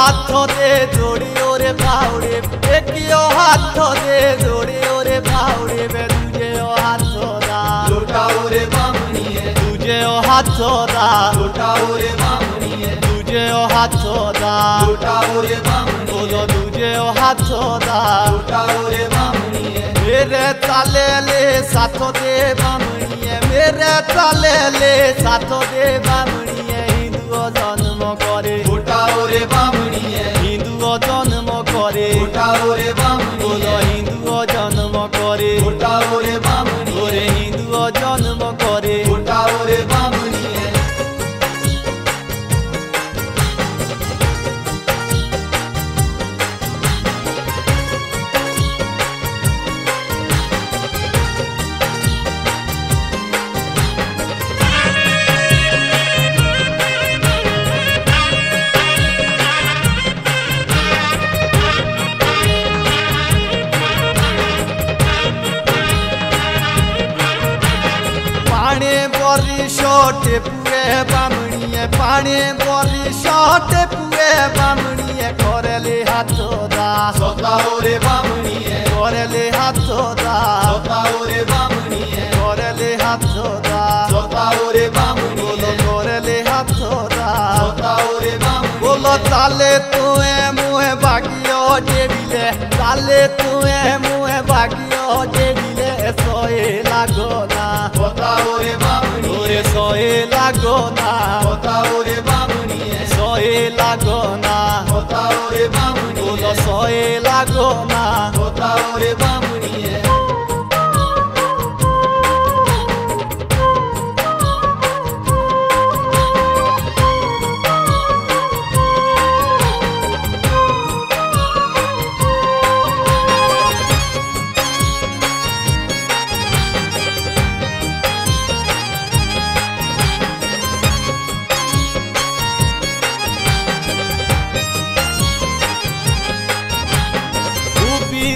हाथ दे जोड़ी ओरे भावड़े एकियो हाथ दे जोड़ी ओरे भावड़े बे तुझे हाथ दा लोटा ओरे बामणिए तुझे हाथ दा लोटा ओरे बामणिए तुझे हाथ दा लोटा ओरे बामणिए बोलो तुझे हाथ दा लोटा ओरे बामणिए मेरे ताले ले साथ दे बामणिए मेरे ताले ले साथ दे बामणिए हिंदू जन्म करे लोटा ओरे बामणिए हिंदू जन्म करे लोटा ओरे बामणिए बोलो हिंदू जन्म करे लोटा ओरे बामणिए ओरे हिंदू जन्म करे लोटा ओरे बामणिए पाने बोरी शोटे पुए बामणिए पाने बोरी शोटे पुए बामणिए करले हाथ दा सोता ओरे बामणिए करले हाथ दा सोता ओरे बामणिए करले हाथ दा सोता ओरे बामणिए बोलो करले हाथ दा सोता ओरे बामणिए बोलो ताले तुए मुहे बागियो देविले ताले तुए मुहे बागियो देविले सोए लागो ना सोता ओरे बामणिए ओरे सोए लागो ना सोता ओरे बामणिए सोए लागो ना सोता ओरे बामणिए बोलो सोए लागो ना सोता ओरे बामणिए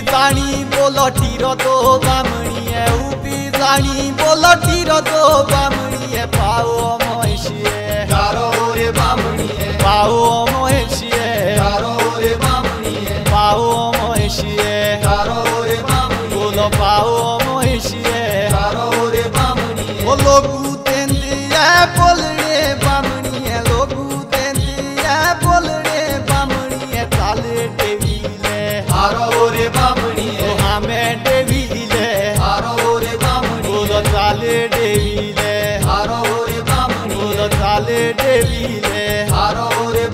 जानी बोलो टीरो दो बामणिए उबी जानी बोलो टीरो दो बामणिए पाओ मोहिशिए चारो ओरे बामणिए पाओ मोहिशिए चारो ओरे बामणिए पाओ मोहिशिए चारो ओरे बामणिए बोलो पाओ मोहिशिए चारो ओरे बामणिए बोलो गुतेंदिया बोलने बामणिए लोगु तेंदिया बोलने बामणिए ताले देवीले हारो ओरे बामणिए हमें देवीले हारो ओरे बामणिए बोलो ताले देवीले हारो ओरे बामणिए बोलो ताले देवीले हारो ओरे